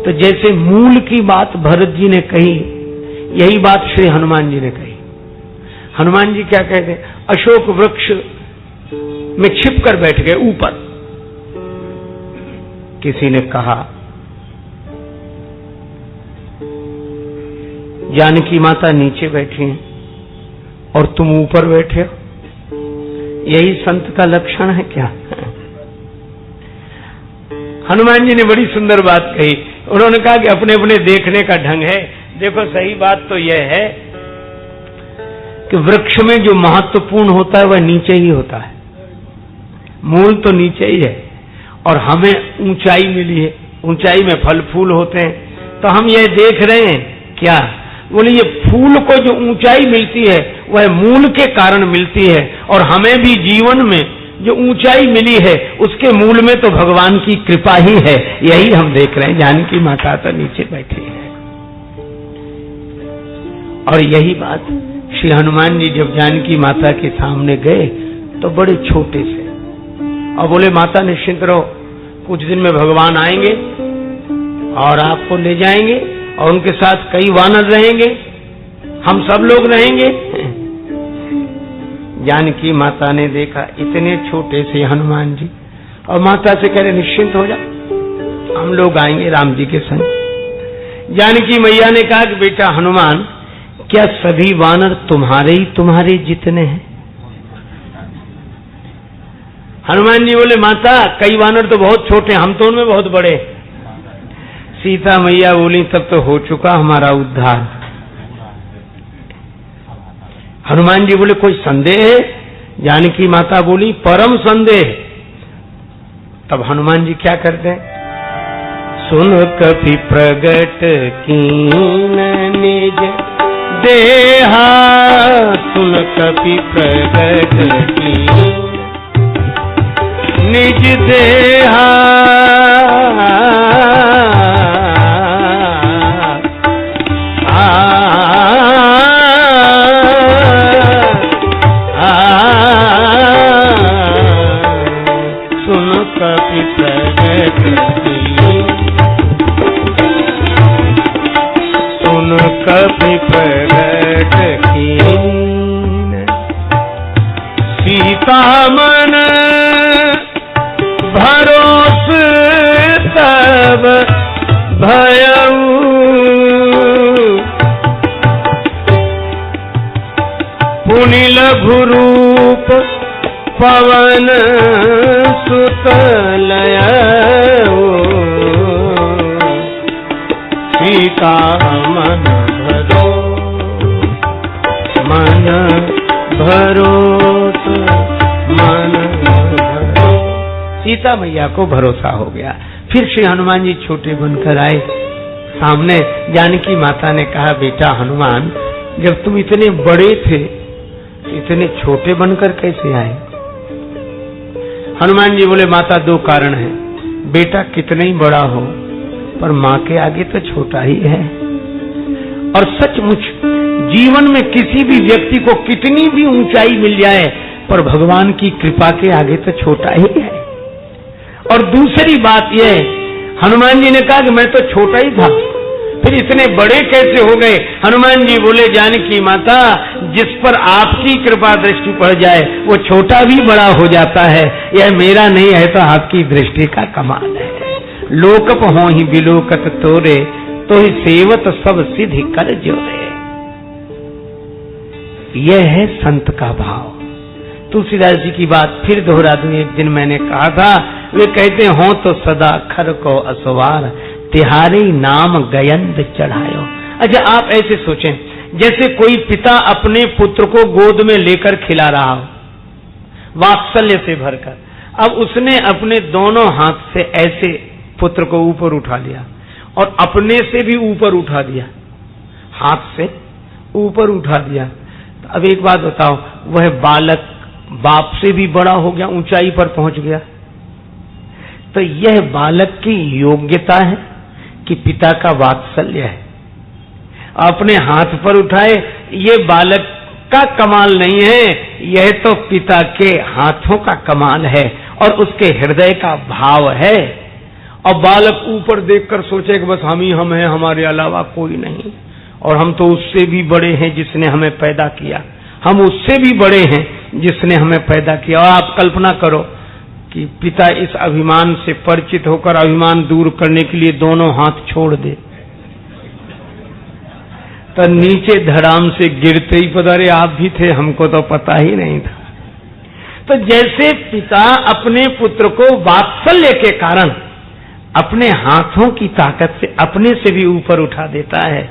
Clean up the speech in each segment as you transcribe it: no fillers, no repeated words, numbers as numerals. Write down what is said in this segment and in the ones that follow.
तो जैसे मूल की बात भरत जी ने कही, यही बात श्री हनुमान जी ने कही। हनुमान जी क्या कहते हैं, अशोक वृक्ष में छिप कर बैठ गए ऊपर। किसी ने कहा जानकी माता नीचे बैठी हैं और तुम ऊपर बैठे हो, यही संत का लक्षण है क्या? हनुमान जी ने बड़ी सुंदर बात कही। उन्होंने कहा कि अपने अपने देखने का ढंग है। देखो सही बात तो यह है कि वृक्ष में जो महत्वपूर्ण होता है वह नीचे ही होता है, मूल तो नीचे ही है, और हमें ऊंचाई मिली है, ऊंचाई में फल फूल होते हैं। तो हम ये देख रहे हैं क्या, बोले ये फूल को जो ऊंचाई मिलती है वह मूल के कारण मिलती है, और हमें भी जीवन में जो ऊंचाई मिली है उसके मूल में तो भगवान की कृपा ही है। यही हम देख रहे हैं, जानकी माता तो नीचे बैठी है। और यही बात श्री हनुमान जी जब जानकी माता के सामने गए तो बड़े छोटे से, और बोले माता निश्चिंत रहो, कुछ दिन में भगवान आएंगे और आपको ले जाएंगे, और उनके साथ कई वानर रहेंगे, हम सब लोग रहेंगे। जानकी माता ने देखा इतने छोटे से हनुमान जी, और माता से कह रहे निश्चिंत हो जा, हम लोग आएंगे राम जी के संग। जानकी मैया ने कहा कि बेटा हनुमान, क्या सभी वानर तुम्हारे जितने हैं? हनुमान जी बोले माता कई वानर तो बहुत छोटे, हम तो उनमें बहुत बड़े। सीता मैया बोली तब तो हो चुका हमारा उद्धार। हनुमान जी बोले कोई संदेह है? जानकी माता बोली परम संदेह। तब हनुमान जी क्या करते हैं, सुन कपि प्रगट कीन निज देहा, सुन कपि प्रगट कीन निज देहा, कपि प्रगट कीन सीता मन भरोस तब भयउ, पुनि लघु रूप पवन सुत लयउ, सीता मन भरोस मन भरो। सीता मैया को भरोसा हो गया। फिर श्री हनुमान जी छोटे बनकर आए सामने। जानकी माता ने कहा बेटा हनुमान, जब तुम इतने बड़े थे इतने छोटे बनकर कैसे आए? हनुमान जी बोले माता दो कारण है, बेटा कितना ही बड़ा हो पर माँ के आगे तो छोटा ही है। और सचमुच जीवन में किसी भी व्यक्ति को कितनी भी ऊंचाई मिल जाए पर भगवान की कृपा के आगे तो छोटा ही है। और दूसरी बात यह, हनुमान जी ने कहा कि मैं तो छोटा ही था, फिर इतने बड़े कैसे हो गए? हनुमान जी बोले जानकी माता, जिस पर आपकी कृपा दृष्टि पड़ जाए वो छोटा भी बड़ा हो जाता है। यह मेरा नहीं है तो आपकी दृष्टि का कमाल है। लोकप हो ही बिलोकत तोरे, तो ही सेवत सब सिद्धि कर जोरे। यह है संत का भाव। तुलसीदास जी की बात फिर दोहरा दूं, एक दिन मैंने कहा था, वे कहते हो तो सदा खर को असवार, तिहारे नाम गयंद चढ़ायो। अच्छा आप ऐसे सोचें, जैसे कोई पिता अपने पुत्र को गोद में लेकर खिला रहा हो वात्सल्य से भरकर, अब उसने अपने दोनों हाथ से ऐसे पुत्र को ऊपर उठा लिया और अपने से भी ऊपर उठा दिया, हाथ से ऊपर उठा दिया। तो अब एक बात बताओ, वह बालक बाप से भी बड़ा हो गया, ऊंचाई पर पहुंच गया। तो यह बालक की योग्यता है कि पिता का वात्सल्य है। अपने हाथ पर उठाए, ये बालक का कमाल नहीं है, यह तो पिता के हाथों का कमाल है और उसके हृदय का भाव है। अब बालक ऊपर देखकर सोचे कि बस हम ही हम हैं, हमारे अलावा कोई नहीं, और हम तो उससे भी बड़े हैं जिसने हमें पैदा किया, हम उससे भी बड़े हैं जिसने हमें पैदा किया। और आप कल्पना करो कि पिता इस अभिमान से परिचित होकर अभिमान दूर करने के लिए दोनों हाथ छोड़ दे, तो नीचे धड़ाम से गिरते ही पता, अरे आप भी थे, हमको तो पता ही नहीं था। तो जैसे पिता अपने पुत्र को वात्सल्य के कारण अपने हाथों की ताकत से अपने से भी ऊपर उठा देता है,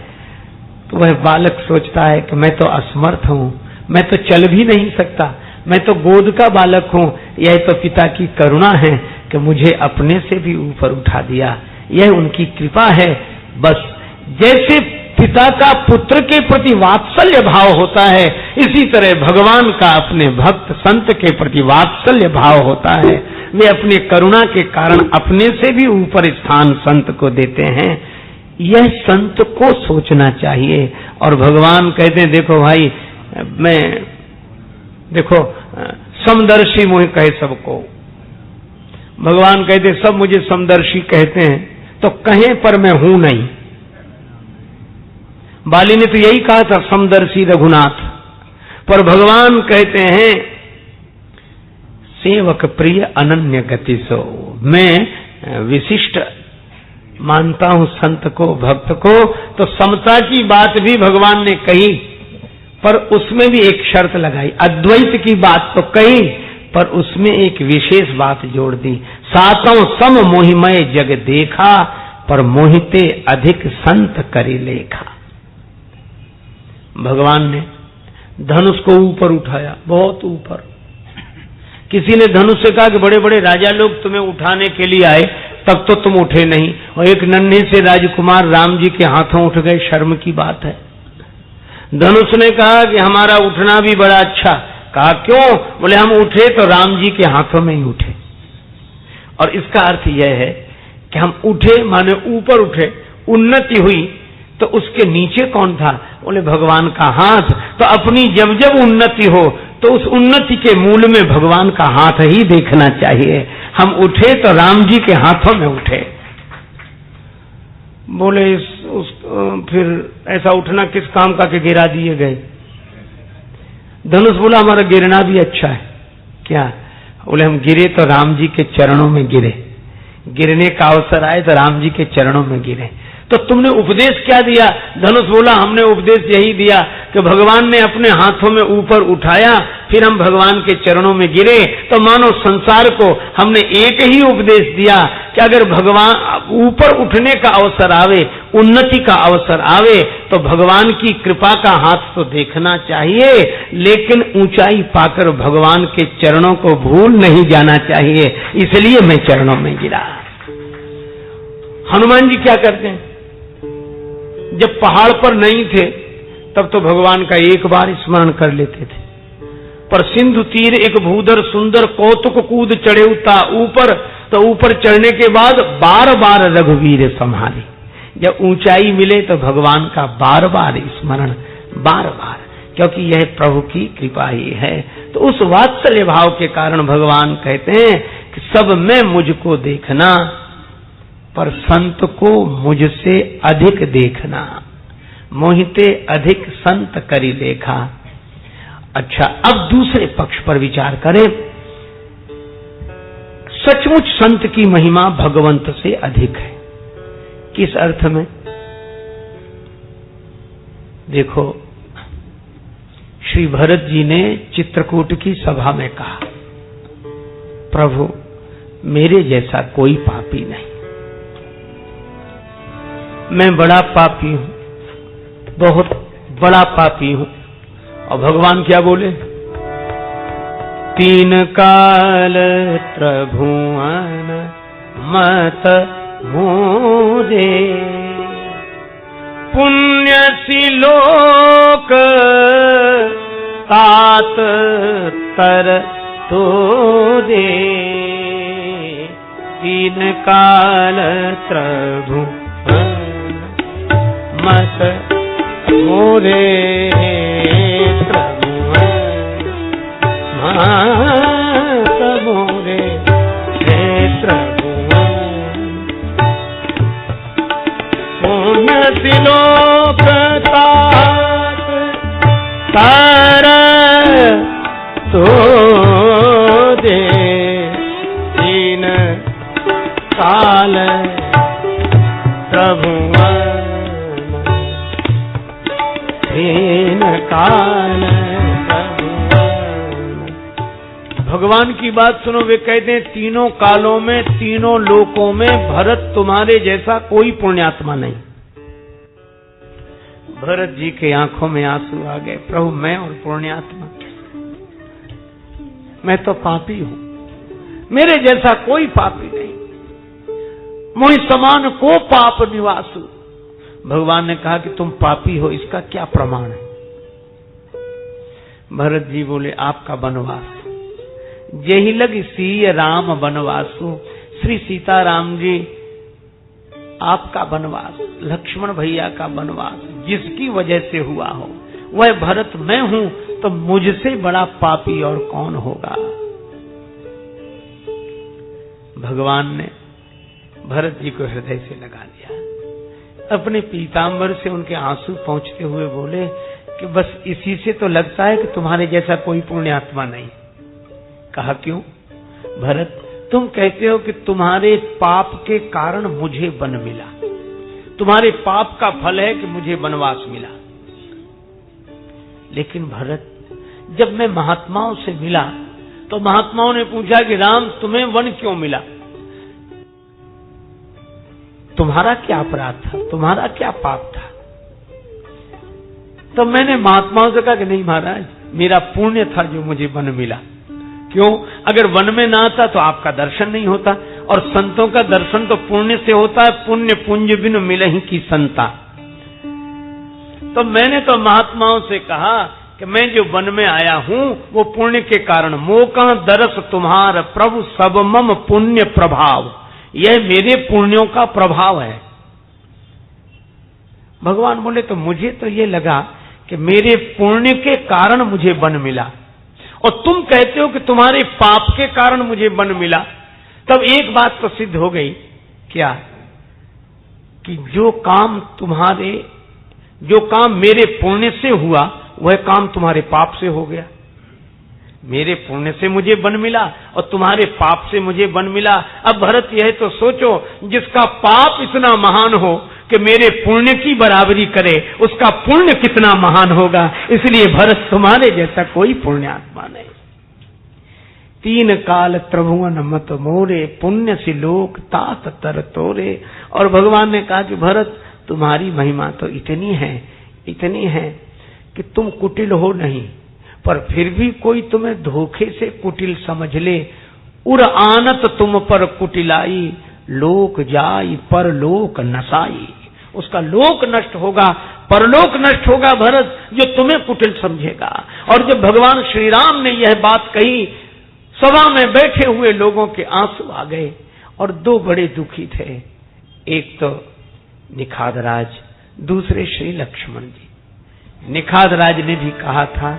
तो वह बालक सोचता है कि मैं तो असमर्थ हूं, मैं तो चल भी नहीं सकता, मैं तो गोद का बालक हूं, यह तो पिता की करुणा है कि मुझे अपने से भी ऊपर उठा दिया, यह उनकी कृपा है। बस जैसे पिता का पुत्र के प्रति वात्सल्य भाव होता है, इसी तरह भगवान का अपने भक्त संत के प्रति वात्सल्य भाव होता है। वे अपने करुणा के कारण अपने से भी ऊपर स्थान संत को देते हैं। यह संत को सोचना चाहिए। और भगवान कहते हैं, देखो भाई, मैं देखो समदर्शी मुझे कहे सबको, भगवान कहते सब मुझे समदर्शी कहते हैं, तो कहें पर मैं हूं नहीं। बाली ने तो यही कहा था, समदर्शी रघुनाथ, पर भगवान कहते हैं सेवक प्रिय अनन्य गति सो। मैं विशिष्ट मानता हूं संत को, भक्त को। तो समता की बात भी भगवान ने कही, पर उसमें भी एक शर्त लगाई। अद्वैत की बात तो कही, पर उसमें एक विशेष बात जोड़ दी, सातों सम मोहिमय जग देखा, पर मोहिते अधिक संत करी लेखा। भगवान ने धनुष को ऊपर उठाया, बहुत ऊपर। किसी ने धनुष से कहा कि बड़े बड़े राजा लोग तुम्हें उठाने के लिए आए, तब तो तुम उठे नहीं, और एक नन्हे से राजकुमार राम जी के हाथों उठ गए, शर्म की बात है। धनुष ने कहा कि हमारा उठना भी बड़ा अच्छा। कहा क्यों? बोले हम उठे तो राम जी के हाथों में ही उठे। और इसका अर्थ यह है कि हम उठे माने ऊपर उठे, उन्नति हुई, तो उसके नीचे कौन था? बोले भगवान का हाथ। तो अपनी जब जब उन्नति हो तो उस उन्नति के मूल में भगवान का हाथ ही देखना चाहिए। हम उठे तो राम जी के हाथों में उठे। बोले फिर ऐसा उठना किस काम का के गिरा दिए गए? धनुष बोला हमारा गिरना भी अच्छा है। क्या? बोले हम गिरे तो राम जी के चरणों में गिरे, गिरने का अवसर आए तो राम जी के चरणों में गिरे। तो तुमने उपदेश क्या दिया? धनुष बोला हमने उपदेश यही दिया कि भगवान ने अपने हाथों में ऊपर उठाया, फिर हम भगवान के चरणों में गिरे। तो मानो संसार को हमने एक ही उपदेश दिया कि अगर भगवान ऊपर उठने का अवसर आवे, उन्नति का अवसर आवे, तो भगवान की कृपा का हाथ तो देखना चाहिए, लेकिन ऊंचाई पाकर भगवान के चरणों को भूल नहीं जाना चाहिए। इसलिए मैं चरणों में गिरा। हनुमान जी क्या करते हैं? जब पहाड़ पर नहीं थे तब तो भगवान का एक बार स्मरण कर लेते थे, पर सिंधु तीर एक भूधर सुंदर कौतुक कूद चढ़े उता ऊपर, तो ऊपर चढ़ने के बाद बार बार रघुवीर संभाले। जब ऊंचाई मिले तो भगवान का बार बार स्मरण, बार बार, क्योंकि यह प्रभु की कृपा ही है। तो उस वात्सल्य भाव के कारण भगवान कहते हैं कि सब में मुझको देखना, पर संत को मुझसे अधिक देखना, मोहिते अधिक संत करी देखा। अच्छा, अब दूसरे पक्ष पर विचार करें। सचमुच संत की महिमा भगवंत से अधिक है। किस अर्थ में? देखो, श्री भरत जी ने चित्रकूट की सभा में कहा, प्रभु मेरे जैसा कोई पापी नहीं, मैं बड़ा पापी हूं, बहुत बड़ा पापी हूं। और भगवान क्या बोले? तीन काल त्रिभुवन मत मोरे, पुण्य सिलोक तात तर तोरे, तीन काल त्रिभुवन मत मोरे, मत मोरे, सिलोक तात तार तो दे तीन काल प्रभु तीन काल प्रभु। भगवान की बात सुनो, वे कहते हैं तीनों कालों में तीनों लोकों में भरत तुम्हारे जैसा कोई पुण्यात्मा नहीं। भरत जी के आंखों में आंसू आ गए, प्रभु मैं और पुण्यात्मा, मैं तो पापी हूं, मेरे जैसा कोई पापी नहीं, मोहि समान को पाप निवासु। भगवान ने कहा कि तुम पापी हो, इसका क्या प्रमाण है? भरत जी बोले आपका वनवास, यही लग सी राम वनवासु। श्री सीताराम जी आपका वनवास, लक्ष्मण भैया का वनवास जिसकी वजह से हुआ हो, वह भरत मैं हूं, तो मुझसे बड़ा पापी और कौन होगा? भगवान ने भरत जी को हृदय से लगा लिया, अपने पीतांबर से उनके आंसू पहुंचते हुए बोले कि बस इसी से तो लगता है कि तुम्हारे जैसा कोई पुण्यात्मा नहीं। कहा क्यों? भरत तुम कहते हो कि तुम्हारे पाप के कारण मुझे वन मिला, तुम्हारे पाप का फल है कि मुझे वनवास मिला। लेकिन भरत जब मैं महात्माओं से मिला तो महात्माओं ने पूछा कि राम तुम्हें वन क्यों मिला, तुम्हारा क्या अपराध था, तुम्हारा क्या पाप था? तो मैंने महात्माओं से कहा कि नहीं महाराज, मेरा पुण्य था जो मुझे वन मिला। क्यों? अगर वन में ना आता तो आपका दर्शन नहीं होता, और संतों का दर्शन तो पुण्य से होता है, पुण्य पुंज बिन मिलहि की संता। तो मैंने तो महात्माओं से कहा कि मैं जो वन में आया हूं वो पुण्य के कारण, मोका दरस तुम्हार प्रभु सब मम पुण्य प्रभाव, यह मेरे पुण्यों का प्रभाव है। भगवान बोले तो मुझे तो ये लगा कि मेरे पुण्य के कारण मुझे वन मिला, और तुम कहते हो कि तुम्हारे पाप के कारण मुझे वन मिला। तब एक बात तो सिद्ध हो गई, क्या? कि जो काम मेरे पुण्य से हुआ वह काम तुम्हारे पाप से हो गया। मेरे पुण्य से मुझे वन मिला और तुम्हारे पाप से मुझे वन मिला। अब भरत यह तो सोचो, जिसका पाप इतना महान हो कि मेरे पुण्य की बराबरी करे, उसका पुण्य कितना महान होगा। इसलिए भरत तुम्हारे जैसा कोई पुण्यात्मा नहीं। तीन काल त्रिभुवन मत मोरे, पुण्य से लोक तात तर तोरे। और भगवान ने कहा कि भरत तुम्हारी महिमा तो इतनी है कि तुम कुटिल हो नहीं, पर फिर भी कोई तुम्हें धोखे से कुटिल समझ ले। उर आनत तुम पर कुटिलाई, लोक जाई पर लोक नसाई। उसका लोक नष्ट होगा, परलोक नष्ट होगा भरत, जो तुम्हें कुटिल समझेगा। और जब भगवान श्री राम ने यह बात कही, सभा में बैठे हुए लोगों के आंसू आ गए, और दो बड़े दुखी थे, एक तो निखादराज, दूसरे श्री लक्ष्मण जी। निखादराज ने भी कहा था,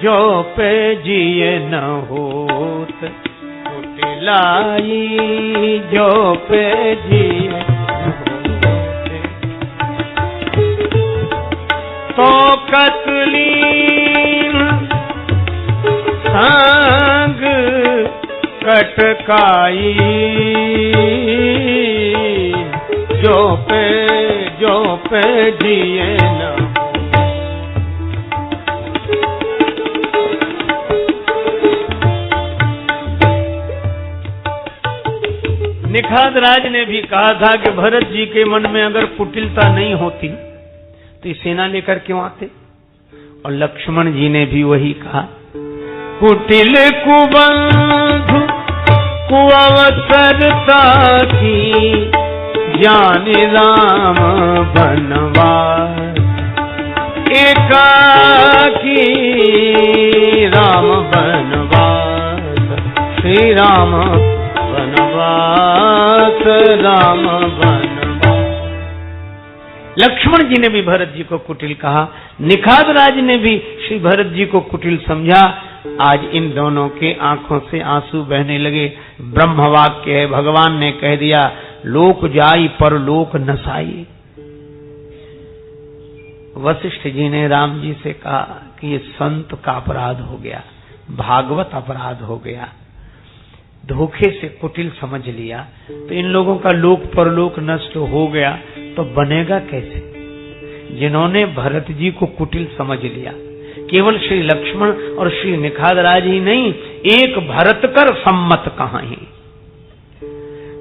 जो पे जिए न होत कुटिलाई, जो पे जिए न होत तो कतलीन संग कटकाई, जो पे जिए न। निखादराज ने भी कहा था कि भरत जी के मन में अगर कुटिलता नहीं होती तो सेना लेकर क्यों आते। और लक्ष्मण जी ने भी वही कहा, कुटिल कुबंधु कुअवसरता की, जाने राम बनवास एकाकी, राम बनवास श्री राम बनवास, राम बनवास। लक्ष्मण जी ने भी भरत जी को कुटिल कहा, निखादराज ने भी श्री भरत जी को कुटिल समझा। आज इन दोनों के आंखों से आंसू बहने लगे। ब्रह्मवाक्य है, भगवान ने कह दिया, लोक जाई परलोक नसाई। वशिष्ठ जी ने राम जी से कहा कि ये संत का अपराध हो गया, भागवत अपराध हो गया, धोखे से कुटिल समझ लिया, तो इन लोगों का लोक परलोक नष्ट हो गया तो बनेगा कैसे? जिन्होंने भरत जी को कुटिल समझ लिया, केवल श्री लक्ष्मण और श्री निखादराज ही नहीं, एक भरतकर सम्मत कहां ही,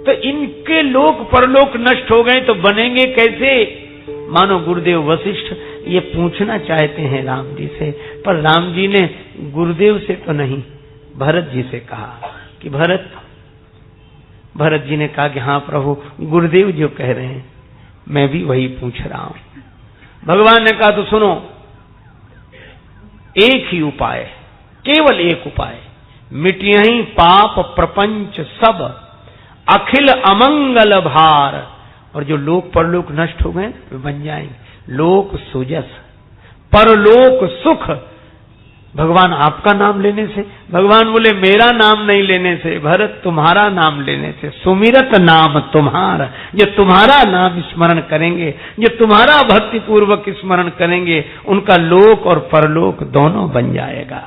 तो इनके लोक परलोक नष्ट हो गए तो बनेंगे कैसे? मानो गुरुदेव वशिष्ठ ये पूछना चाहते हैं राम जी से, पर राम जी ने गुरुदेव से तो नहीं भरत जी से कहा कि भरत जी ने कहा कि हाँ प्रभु, गुरुदेव जो कह रहे हैं मैं भी वही पूछ रहा हूं। भगवान ने कहा तो सुनो, एक ही उपाय, केवल एक उपाय, मिटियहि पाप प्रपंच सब, अखिल अमंगल भार, और जो लोक परलोक नष्ट हो गए वे बन जाएंगे लोक सुजस, परलोक सुख। भगवान आपका नाम लेने से, भगवान बोले मेरा नाम नहीं लेने से, भरत तुम्हारा नाम लेने से, सुमिरत नाम तुम्हारा, जो तुम्हारा नाम स्मरण करेंगे, जो तुम्हारा भक्ति पूर्वक स्मरण करेंगे, उनका लोक और परलोक दोनों बन जाएगा।